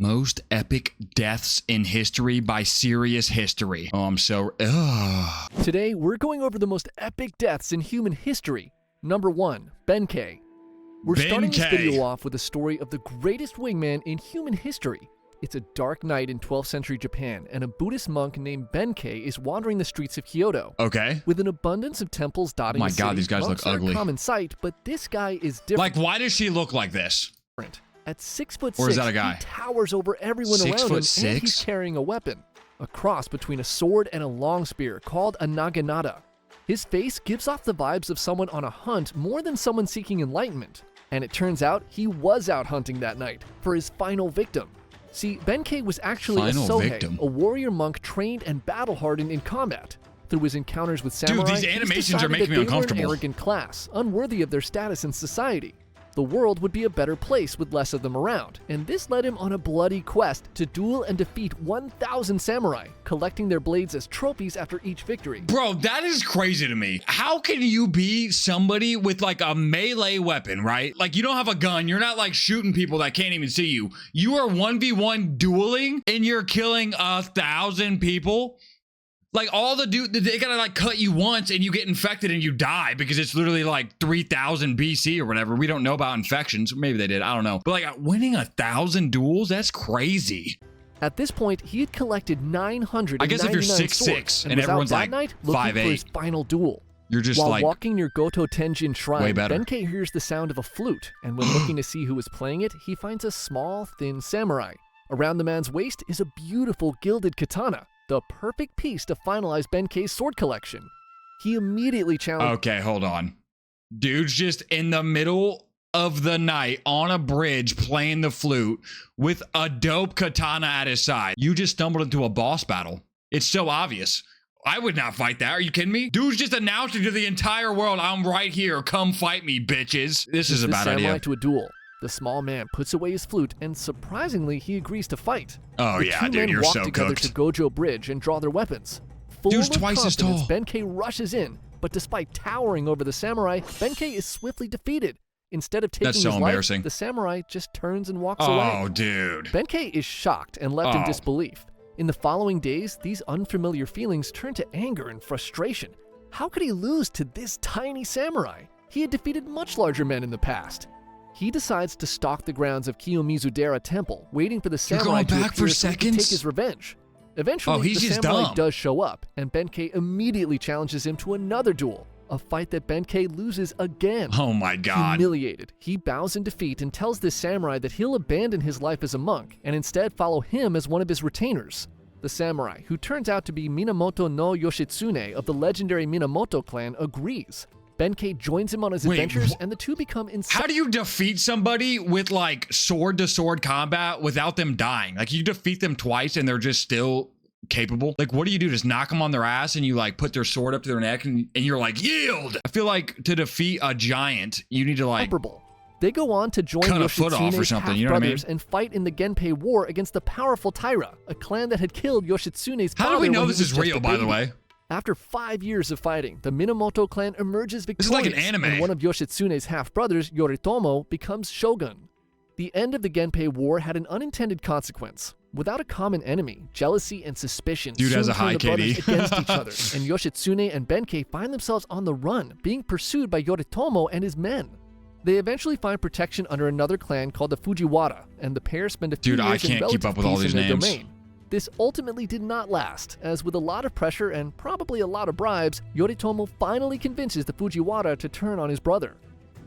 Most epic deaths in history by serious history. Oh, I'm so... Ugh. Today, we're going over the most epic deaths in human history. Number 1, Benkei. We're starting this video off with a story of the greatest wingman in human history. It's a dark night in 12th century Japan, and a Buddhist monk named Benkei is wandering the streets of Kyoto. Okay. With an abundance of temples dotting the city. Oh my God, these guys look ugly. Monks are a common sight, but this guy is different. Like, why does she look like this? At 6'6", or is that a guy? he towers over everyone around him, and he's carrying a weapon. A cross between a sword and a long spear called a naginata. His face gives off the vibes of someone on a hunt more than someone seeking enlightenment. And it turns out he was out hunting that night for his final victim. See, Benkei was actually a Sohei, a warrior monk trained and battle-hardened in combat. Through his encounters with samurai, dude, these animations are making me uncomfortable. They were an arrogant class, unworthy of their status in society. The world would be a better place with less of them around, and this led him on a bloody quest to duel and defeat 1,000 samurai, collecting their blades as trophies after each victory. Bro, that is crazy to me. How can you be somebody with like a melee weapon, right? Like you don't have a gun, you're not like shooting people that can't even see you. You are 1v1 dueling and you're killing 1,000 people? Like all the dude, they gotta like cut you once and you get infected and you die because it's literally like 3000 BC or whatever. We don't know about infections. Maybe they did. I don't know. But like winning 1,000 duels, that's crazy. At this point, he had collected 999 I guess if you're 6'6", and everyone's like night, looking for his final duel. You're just While like walking near Goto Tenjin Shrine, better. Benkei hears the sound of a flute, and when looking to see who is playing it, he finds a small, thin samurai. Around the man's waist is a beautiful gilded katana, the perfect piece to finalize Benkei's sword collection. He immediately challenged... Okay, hold on. Dude's just in the middle of the night on a bridge playing the flute with a dope katana at his side. You just stumbled into a boss battle. It's so obvious. I would not fight that. Are you kidding me? Dude's just announcing to the entire world, I'm right here. Come fight me, bitches. This is a bad idea. To a duel. The small man puts away his flute, and surprisingly, he agrees to fight. Oh yeah, dude, you're so cooked. The two men walk together to Gojo Bridge and draw their weapons. Dude's twice as tall. Benkei rushes in, but despite towering over the samurai, Benkei is swiftly defeated. Instead of taking his life, the samurai just turns and walks away. Oh, dude. Benkei is shocked and left in disbelief. In the following days, these unfamiliar feelings turn to anger and frustration. How could he lose to this tiny samurai? He had defeated much larger men in the past. He decides to stalk the grounds of Kiyomizu-dera Temple, waiting for the samurai to appear so he can take his revenge. Eventually, the samurai does show up, and Benkei immediately challenges him to another duel, a fight that Benkei loses again. Oh my God. Humiliated, he bows in defeat and tells this samurai that he'll abandon his life as a monk and instead follow him as one of his retainers. The samurai, who turns out to be Minamoto no Yoshitsune of the legendary Minamoto clan, agrees. Benkei joins him on his adventures, and the two become inseparable. How do you defeat somebody with like sword-to-sword combat without them dying? Like you defeat them twice and they're just still capable? Like what do you do? Just knock them on their ass and you like put their sword up to their neck and you're like, yield! I feel like to defeat a giant, you need to like... They go on to join cut a foot off or something, you know what I mean? And fight in the Genpei War against the powerful Taira, a clan that had killed Yoshitsune's father. How do we know this is real, by the way? After 5 years of fighting, the Minamoto clan emerges victorious. This is like an anime. And one of Yoshitsune's half-brothers, Yoritomo, becomes shogun. The end of the Genpei War had an unintended consequence. Without a common enemy, jealousy and suspicion soon turned the brothers against each other, and Yoshitsune and Benkei find themselves on the run, being pursued by Yoritomo and his men. They eventually find protection under another clan called the Fujiwara, and the pair spend a few years in relative peace in their domain. This ultimately did not last, as with a lot of pressure and probably a lot of bribes, Yoritomo finally convinces the Fujiwara to turn on his brother.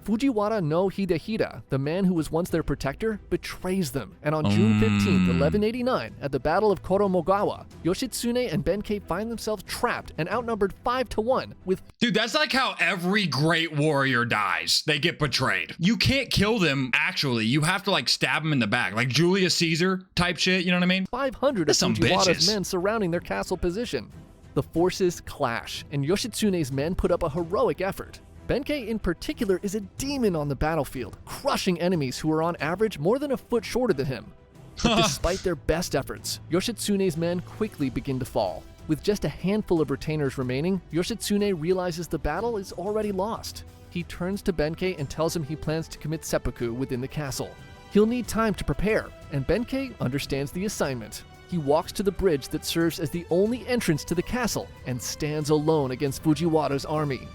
Fujiwara no Hidehira, the man who was once their protector, betrays them, and on June 15, 1189, at the Battle of Koromogawa, Yoshitsune and Benkei find themselves trapped and outnumbered 5-1 with... Dude, that's like how every great warrior dies. They get betrayed. You can't kill them, actually. You have to like stab them in the back, like Julius Caesar type shit, you know what I mean? 500 of Fujiwara's men surrounding their castle position. The forces clash, and Yoshitsune's men put up a heroic effort. Benkei in particular is a demon on the battlefield, crushing enemies who are on average more than a foot shorter than him. But despite their best efforts, Yoshitsune's men quickly begin to fall. With just a handful of retainers remaining, Yoshitsune realizes the battle is already lost. He turns to Benkei and tells him he plans to commit seppuku within the castle. He'll need time to prepare, and Benkei understands the assignment. He walks to the bridge that serves as the only entrance to the castle and stands alone against Fujiwara's army.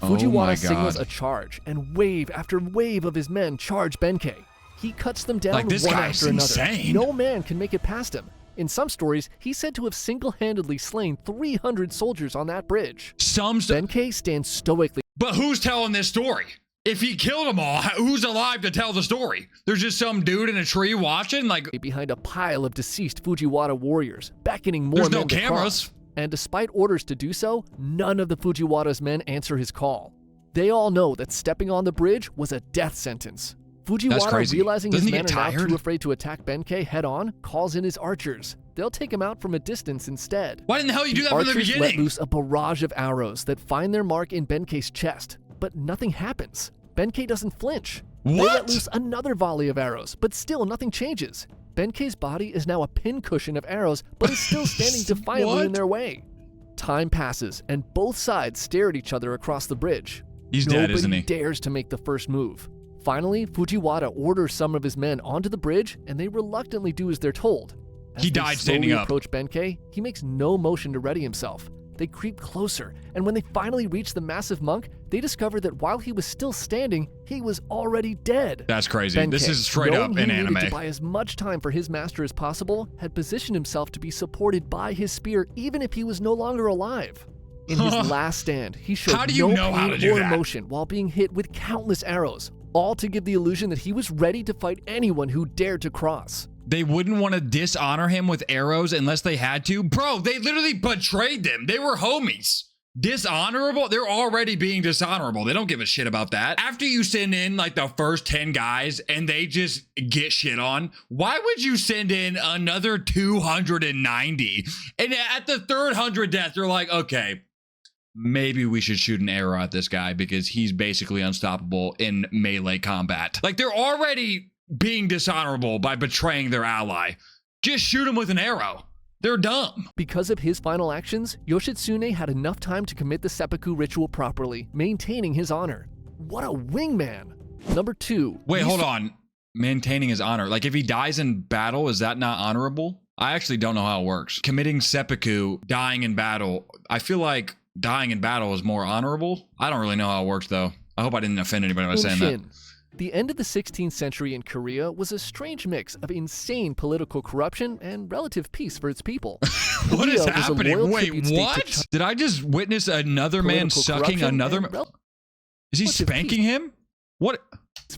Fujiwara signals a charge, and wave after wave of his men charge Benkei. He cuts them down one after another. Insane. No man can make it past him. In some stories, he's said to have single-handedly slain 300 soldiers on that bridge. Benkei stands stoically. But who's telling this story? If he killed them all, who's alive to tell the story? There's just some dude in a tree watching, like, behind a pile of deceased Fujiwara warriors, beckoning more men to cross. There's no cameras. And despite orders to do so, none of the Fujiwara's men answer his call. They all know that stepping on the bridge was a death sentence. Fujiwara, realizing his men are now too afraid to attack Benkei head-on, calls in his archers. They'll take him out from a distance instead. Why didn't the hell you do that from the beginning? Archers let loose a barrage of arrows that find their mark in Benkei's chest, but nothing happens. Benkei doesn't flinch. They let loose another volley of arrows, but still nothing changes. Benkei's body is now a pincushion of arrows, but is still standing defiantly in their way. Time passes, and both sides stare at each other across the bridge. He's dead, isn't he? Nobody dares to make the first move. Finally, Fujiwara orders some of his men onto the bridge, and they reluctantly do as they're told. As he died standing up. Approach Benkei, he makes no motion to ready himself. They creep closer, and when they finally reach the massive monk, they discover that while he was still standing, he was already dead. That's crazy. Benkei, this is straight up in anime. To buy as much time for his master as possible, had positioned himself to be supported by his spear even if he was no longer alive. In his last stand, he showed no pain or emotion while being hit with countless arrows, all to give the illusion that he was ready to fight anyone who dared to cross. They wouldn't want to dishonor him with arrows unless they had to. Bro, they literally betrayed them. They were homies. Dishonorable? They're already being dishonorable. They don't give a shit about that. After you send in like the first 10 guys and they just get shit on, why would you send in another 290? And at the 300 death, you're like, okay, maybe we should shoot an arrow at this guy because he's basically unstoppable in melee combat. Like, they're already being dishonorable by betraying their ally. Just shoot him with an arrow. They're dumb. Because of his final actions, Yoshitsune had enough time to commit the seppuku ritual properly, maintaining his honor. What a wingman. Number 2. Wait, hold on. Maintaining his honor. Like, if he dies in battle, is that not honorable? I actually don't know how it works. Committing seppuku, dying in battle. I feel like dying in battle is more honorable. I don't really know how it works, though. I hope I didn't offend anybody by saying that. The end of the 16th century in Korea was a strange mix of insane political corruption and relative peace for its people. What is happening? Wait, what? Did I just witness another man sucking another man? Is he spanking him? What?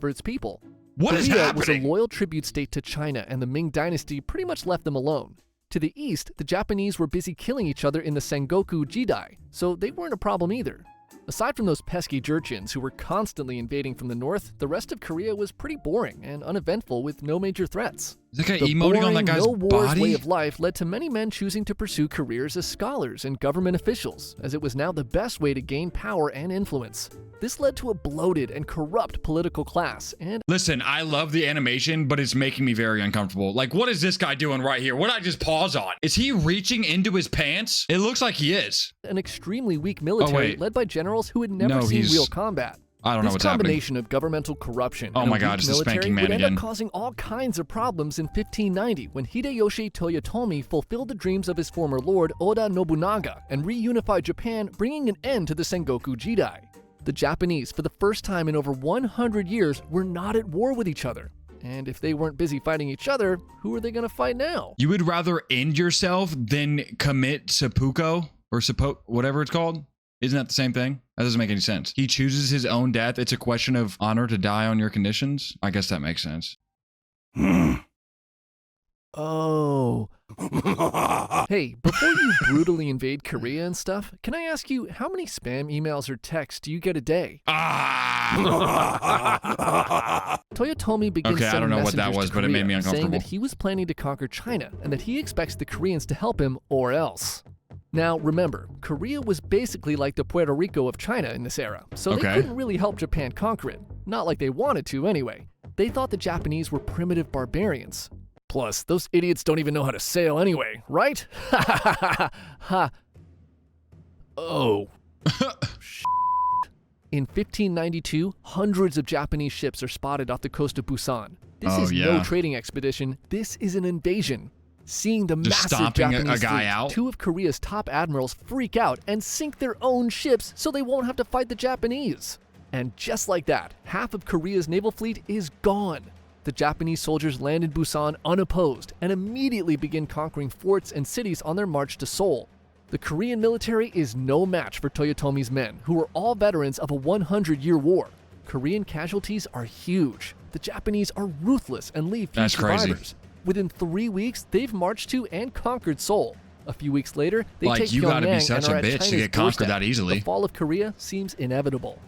For its people. What is happening? Korea was a loyal tribute state to China, and the Ming dynasty pretty much left them alone. To the east, the Japanese were busy killing each other in the Sengoku Jidai, so they weren't a problem either. Aside from those pesky Jurchens who were constantly invading from the north, the rest of Korea was pretty boring and uneventful with no major threats. Is that guy emoting on that guy's body? Way of life led to many men choosing to pursue careers as scholars and government officials, as it was now the best way to gain power and influence. This led to a bloated and corrupt political class and— Listen, I love the animation, but it's making me very uncomfortable. Like, what is this guy doing right here? What did I just pause on? Is he reaching into his pants? It looks like he is. An extremely weak military led by generals who had never seen real combat. I don't know what's happening. This combination of governmental corruption and a weak military would end up causing all kinds of problems in 1590 when Hideyoshi Toyotomi fulfilled the dreams of his former lord Oda Nobunaga and reunified Japan, bringing an end to the Sengoku Jidai. The Japanese, for the first time in over 100 years, were not at war with each other. And if they weren't busy fighting each other, who are they going to fight now? You would rather end yourself than commit seppuku or whatever it's called? Isn't that the same thing? That doesn't make any sense. He chooses his own death. It's a question of honor to die on your conditions. I guess that makes sense. Oh. Hey, before you brutally invade Korea and stuff, can I ask you, how many spam emails or texts do you get a day? Toyotomi begins sending messengers to Korea, saying that he was planning to conquer China and that he expects the Koreans to help him or else. Now, remember, Korea was basically like the Puerto Rico of China in this era, so they couldn't really help Japan conquer it. Not like they wanted to, anyway. They thought the Japanese were primitive barbarians. Plus, those idiots don't even know how to sail anyway, right? Ha ha ha ha ha. Oh. In 1592, hundreds of Japanese ships are spotted off the coast of Busan. This is no trading expedition. This is an invasion. Seeing the massive Japanese fleet, two of Korea's top admirals freak out and sink their own ships so they won't have to fight the Japanese. And just like that, half of Korea's naval fleet is gone. The Japanese soldiers land in Busan unopposed and immediately begin conquering forts and cities on their march to Seoul. The Korean military is no match for Toyotomi's men, who are all veterans of a 100-year war. Korean casualties are huge. The Japanese are ruthless and leave few survivors. Within 3 weeks, they've marched to and conquered Seoul. A few weeks later, they take Pyongyang and are at China's doorstep. The fall of Korea seems inevitable.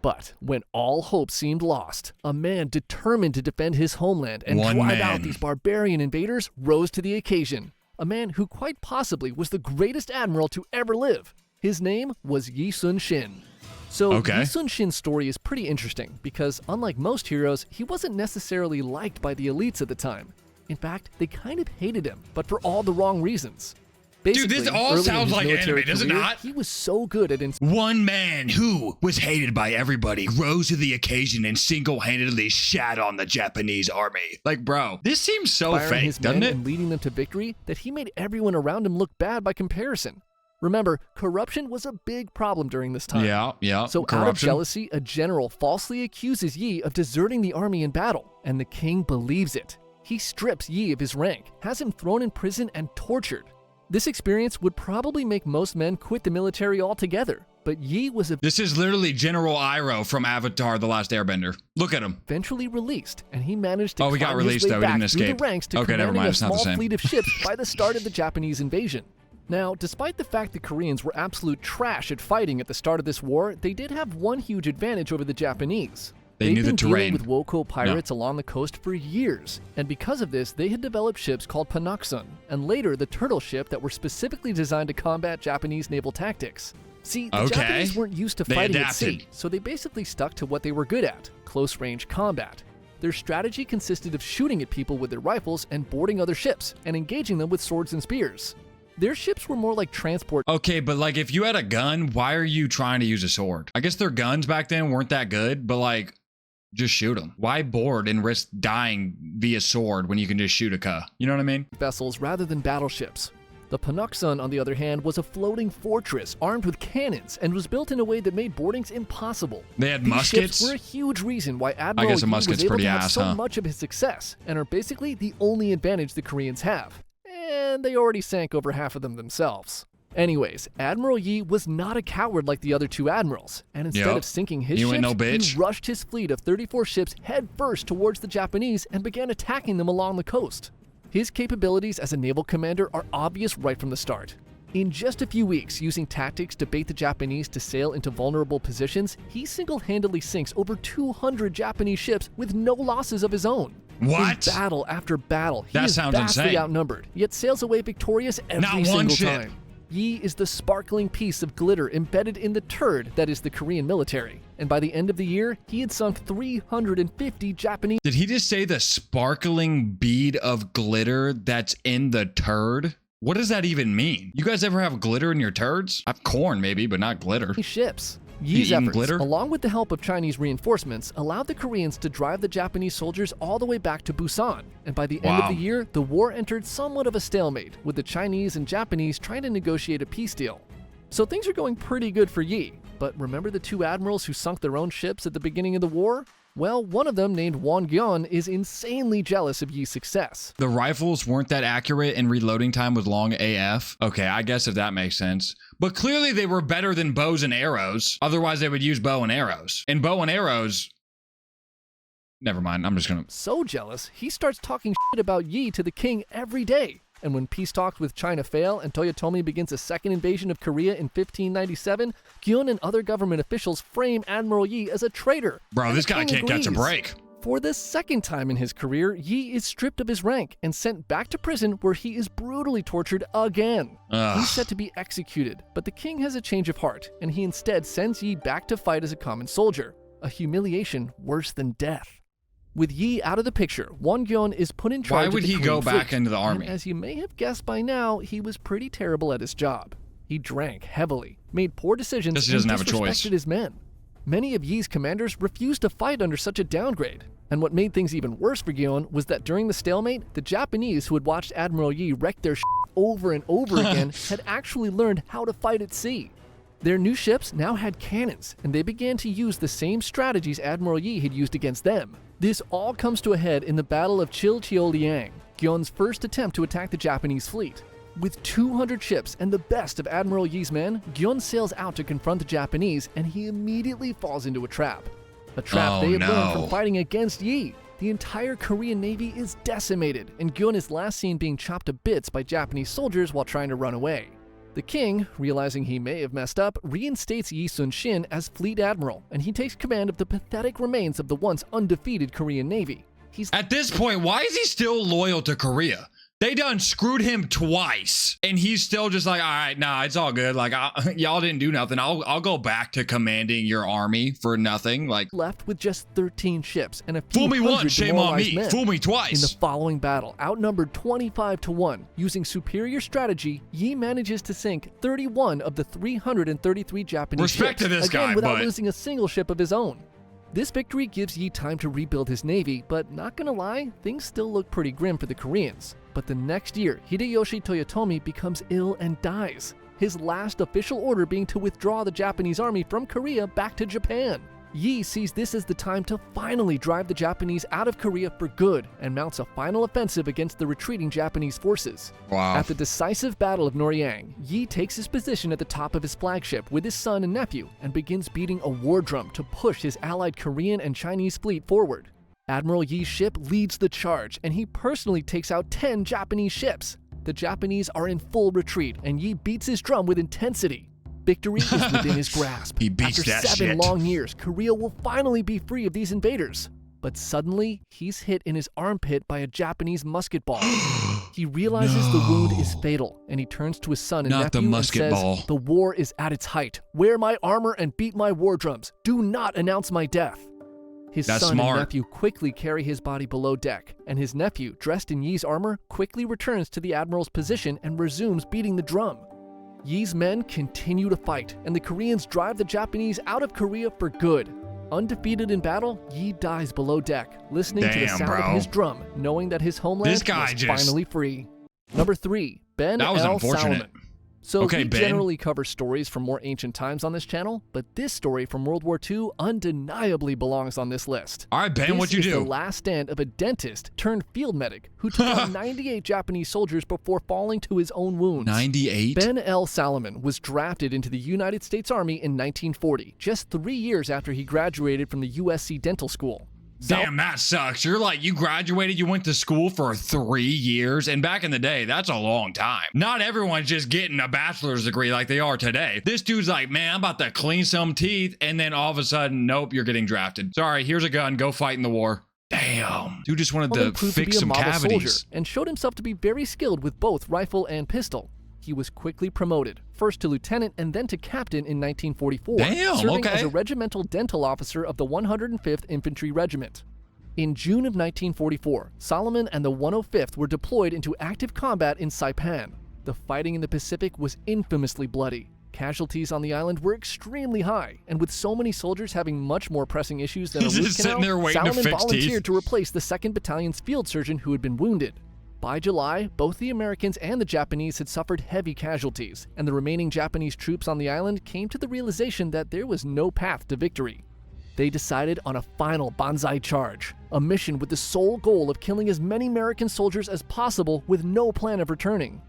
But when all hope seemed lost, a man determined to defend his homeland and drive out these barbarian invaders rose to the occasion. A man who quite possibly was the greatest admiral to ever live. His name was Yi Sun-shin. So Yi Sun-shin's story is pretty interesting because, unlike most heroes, he wasn't necessarily liked by the elites at the time. In fact, they kind of hated him, but for all the wrong reasons. Basically, dude, this all sounds like anime, does it not? He was so good at one man who was hated by everybody rose to the occasion and single-handedly shat on the Japanese army. Like, bro, this seems so fake, doesn't it? And leading them to victory that he made everyone around him look bad by comparison. Remember, corruption was a big problem during this time. Yeah. So out of jealousy, a general falsely accuses Yi of deserting the army in battle, and the king believes it. He strips Yi of his rank, has him thrown in prison and tortured. This experience would probably make most men quit the military altogether, but Yi was This is literally General Iroh from Avatar: The Last Airbender. Look at him. Eventually released, and he managed to he got released though. He didn't escape. The ranks to never mind. a It's not the small same. fleet of ships by the start of the Japanese invasion. Now, despite the fact the Koreans were absolute trash at fighting at the start of this war, they did have one huge advantage over the Japanese. They knew the terrain. They've been dealing with Woko pirates along the coast for years, and because of this, they had developed ships called Panoksun, and later the turtle ship that were specifically designed to combat Japanese naval tactics. See, the Japanese weren't used to fighting at sea, so they basically stuck to what they were good at, close-range combat. Their strategy consisted of shooting at people with their rifles and boarding other ships, and engaging them with swords and spears. Their ships were more like transport. Okay, but like if you had a gun, why are you trying to use a sword? I guess their guns back then weren't that good, but like, just shoot them. Why board and risk dying via sword when you can just shoot a ka? You know what I mean? Vessels rather than battleships. The Panoksun, on the other hand, was a floating fortress armed with cannons and was built in a way that made boardings impossible. They had These muskets? ships were a huge reason why Admiral Yi was able to have so much of his success, and are basically the only advantage the Koreans have. And they already sank over half of them themselves. Anyways, Admiral Yi was not a coward like the other two admirals, and instead of sinking his ships, he rushed his fleet of 34 ships headfirst towards the Japanese and began attacking them along the coast. His capabilities as a naval commander are obvious right from the start. In just a few weeks, using tactics to bait the Japanese to sail into vulnerable positions, he single-handedly sinks over 200 Japanese ships with no losses of his own. What? In battle after battle, he is sounds vastly insane. outnumbered, yet sails away victorious every single time. Yi is the sparkling piece of glitter embedded in the turd that is the Korean military. And by the end of the year, he had sunk 350 Japanese... Did he just say the sparkling bead of glitter that's in the turd? What does that even mean? You guys ever have glitter in your turds? I have corn maybe, but not glitter. Ships. Yi's efforts, along with the help of Chinese reinforcements, allowed the Koreans to drive the Japanese soldiers all the way back to Busan. And by the end of the year, the war entered somewhat of a stalemate, with the Chinese and Japanese trying to negotiate a peace deal. So things are going pretty good for Yi. But remember the two admirals who sunk their own ships at the beginning of the war? Well, one of them, named Won Gyeon, is insanely jealous of Yi's success. The rifles weren't that accurate and reloading time was long AF. Okay, I guess if that makes sense. But clearly they were better than bows and arrows. Otherwise they would use bow and arrows. And bow and arrows... Never mind, I'm just gonna... So jealous, he starts talking shit about Yi to the king every day. And when peace talks with China fail and Toyotomi begins a second invasion of Korea in 1597, Gyeon and other government officials frame Admiral Yi as a traitor. Bro, this guy can't catch a break. For the second time in his career, Yi is stripped of his rank and sent back to prison where he is brutally tortured again. He's set to be executed, but the king has a change of heart, and he instead sends Yi back to fight as a common soldier, a humiliation worse than death. With Yi out of the picture, Won Gyeon is put in charge of the Korean fleet. Why would he go back into the army? And as you may have guessed by now, he was pretty terrible at his job. He drank heavily, made poor decisions, and disrespected his men. Many of Yi's commanders refused to fight under such a downgrade. And what made things even worse for Gyeon was that during the stalemate, the Japanese who had watched Admiral Yi wreck their over and over again had actually learned how to fight at sea. Their new ships now had cannons, and they began to use the same strategies Admiral Yi had used against them. This all comes to a head in the Battle of Chilcheoliang, Gyeon's first attempt to attack the Japanese fleet. With 200 ships and the best of Admiral Yi's men, Gyeon sails out to confront the Japanese, and he immediately falls into a trap. A trap they had learned from fighting against Yi. The entire Korean Navy is decimated, and Gyeon is last seen being chopped to bits by Japanese soldiers while trying to run away. The king, realizing he may have messed up, reinstates Yi Sun-shin as fleet admiral, and he takes command of the pathetic remains of the once undefeated Korean Navy. At this point, why is he still loyal to Korea? They done screwed him twice, and he's still just like, all right, nah, it's all good. Like, y'all didn't do nothing. I'll go back to commanding your army for nothing. Like, left with just 13 ships and a few fool me hundred once, shame on me. men. Fool me twice. In the following battle, outnumbered 25-1, using superior strategy, Yi manages to sink 31 of the 333 Japanese Respect ships, to this again guy, without but losing a single ship of his own. This victory gives Yi time to rebuild his navy, but not gonna lie, things still look pretty grim for the Koreans. But the next year, Hideyoshi Toyotomi becomes ill and dies, his last official order being to withdraw the Japanese army from Korea back to Japan. Yi sees this as the time to finally drive the Japanese out of Korea for good and mounts a final offensive against the retreating Japanese forces. Wow. At the decisive Battle of Noryang, Yi takes his position at the top of his flagship with his son and nephew and begins beating a war drum to push his allied Korean and Chinese fleet forward. Admiral Yi's ship leads the charge, and he personally takes out 10 Japanese ships. The Japanese are in full retreat, and Yi beats his drum with intensity. Victory is within his grasp. He beats After that 7 shit. long years, Korea will finally be free of these invaders. But suddenly, he's hit in his armpit by a Japanese musket ball. He realizes the wound is fatal, and he turns to his son and nephew and says, "The war is at its height. Wear my armor and beat my war drums. Do not announce my death." His son and nephew quickly carry his body below deck, and his nephew, dressed in Yi's armor, quickly returns to the admiral's position and resumes beating the drum. Yi's men continue to fight, and the Koreans drive the Japanese out of Korea for good. Undefeated in battle, Yi dies below deck, listening to the sound of his drum, knowing that his homeland was finally free. Number 3, Ben L. Salomon. So we generally cover stories from more ancient times on this channel, but this story from World War II undeniably belongs on this list. All right, Ben, what'd you do? This is the last stand of a dentist turned field medic who took out 98 Japanese soldiers before falling to his own wounds. 98? Ben L. Salomon was drafted into the United States Army in 1940, just 3 years after he graduated from the USC Dental School. Damn, that sucks. You're like, you graduated, you went to school for 3 years, and back in the day, that's a long time. Not everyone's just getting a bachelor's degree like they are today. This dude's like, man, I'm about to clean some teeth, and then all of a sudden, nope, you're getting drafted. Sorry, here's a gun, go fight in the war. Damn. Dude just wanted to fix some cavities. And showed himself to be very skilled with both rifle and pistol. He was quickly promoted, first to lieutenant and then to captain in 1944, serving as a regimental dental officer of the 105th Infantry Regiment. In June of 1944, Salomon and the 105th were deployed into active combat in Saipan. The fighting in the Pacific was infamously bloody. Casualties on the island were extremely high, and with so many soldiers having much more pressing issues than a root canal, Salomon volunteered to replace the 2nd Battalion's field surgeon who had been wounded. By July, both the Americans and the Japanese had suffered heavy casualties, and the remaining Japanese troops on the island came to the realization that there was no path to victory. They decided on a final banzai charge, a mission with the sole goal of killing as many American soldiers as possible with no plan of returning.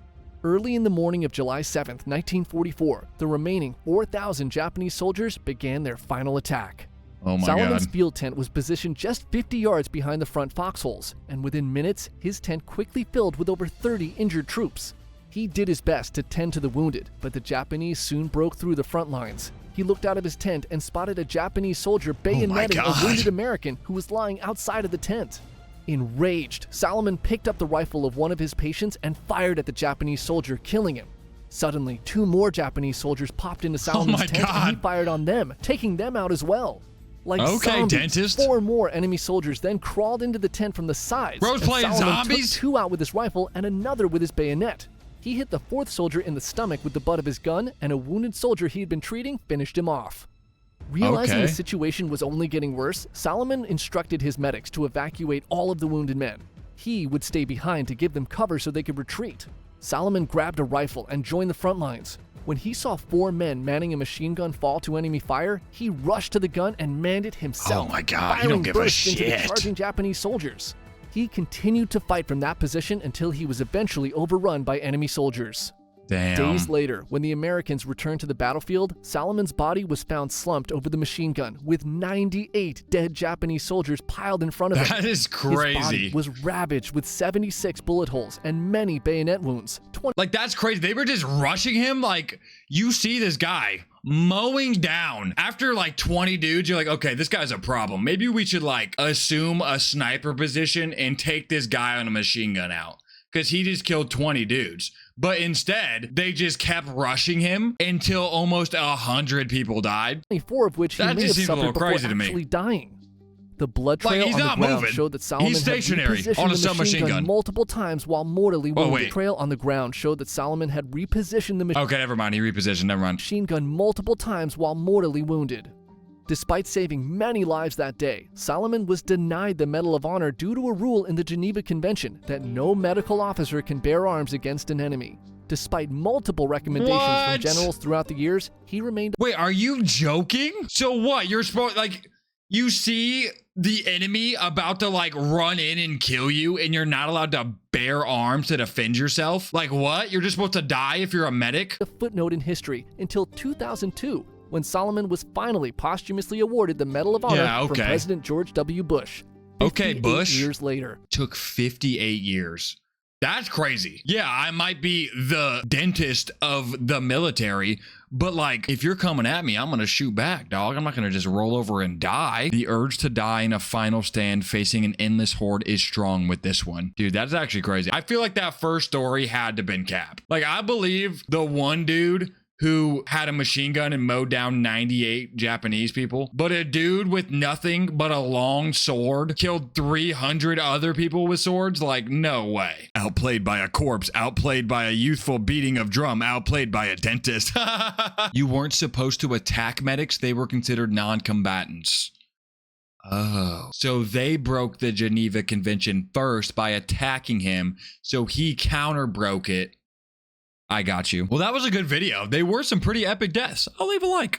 Early in the morning of July 7, 1944, the remaining 4,000 Japanese soldiers began their final attack. Oh my Salomon's God. field tent was positioned just 50 yards behind the front foxholes, and within minutes, his tent quickly filled with over 30 injured troops. He did his best to tend to the wounded, but the Japanese soon broke through the front lines. He looked out of his tent and spotted a Japanese soldier bayoneting a wounded American who was lying outside of the tent. Enraged, Salomon picked up the rifle of one of his patients and fired at the Japanese soldier, killing him. Suddenly, 2 more Japanese soldiers popped into Salomon's tent and he fired on them, taking them out as well. Like zombies, 4 more enemy soldiers then crawled into the tent from the sides. Bro's playing zombies? Took 2 out with his rifle and another with his bayonet. He hit the 4th soldier in the stomach with the butt of his gun, and a wounded soldier he had been treating finished him off. Realizing the situation was only getting worse, Salomon instructed his medics to evacuate all of the wounded men. He would stay behind to give them cover so they could retreat. Salomon grabbed a rifle and joined the front lines. When he saw 4 men manning a machine gun fall to enemy fire, he rushed to the gun and manned it himself. Oh my God, you don't give a shit. Into the charging Japanese soldiers. He continued to fight from that position until he was eventually overrun by enemy soldiers. Damn. Days later, when the Americans returned to the battlefield, Salomon's body was found slumped over the machine gun with 98 dead Japanese soldiers piled in front of him. That is crazy. His body was ravaged with 76 bullet holes and many bayonet wounds. Like, that's crazy. They were just rushing him. Like, you see this guy mowing down after like 20 dudes. You're like, okay, this guy's a problem. Maybe we should like assume a sniper position and take this guy on a machine gun out, because he just killed 20 dudes. But instead, they just kept rushing him until almost 100 people died. 24 of which he may have suffered before actually dying. The blood trail on the ground showed that Salomon had repositioned the machine gun multiple times while mortally wounded. The trail on the ground showed that Salomon had repositioned the machine. Okay, never mind. He repositioned. Never mind. Machine gun multiple times while mortally wounded. Despite saving many lives that day, Salomon was denied the Medal of Honor due to a rule in the Geneva Convention that no medical officer can bear arms against an enemy. Despite multiple recommendations from generals throughout the years, he remained... Wait, are you joking? So what? You're supposed... Like, you see the enemy about to, like, run in and kill you, and you're not allowed to bear arms to defend yourself? Like, what? You're just supposed to die if you're a medic? A footnote in history until 2002, when Salomon was finally posthumously awarded the Medal of Honor from President George W. Bush. Okay, Bush. Years later. Took 58 years. That's crazy. Yeah, I might be the dentist of the military, but like, if you're coming at me, I'm going to shoot back, dog. I'm not going to just roll over and die. The urge to die in a final stand facing an endless horde is strong with this one. Dude, that's actually crazy. I feel like that first story had to been cap. Like, I believe the one dude who had a machine gun and mowed down 98 Japanese people, but a dude with nothing but a long sword killed 300 other people with swords? Like, no way. Outplayed by a corpse, outplayed by a youthful beating of drum, outplayed by a dentist. You weren't supposed to attack medics. They were considered non-combatants. Oh, so they broke the Geneva Convention first by attacking him, so he counter-broke it. I got you. Well, that was a good video. They were some pretty epic deaths. I'll leave a like.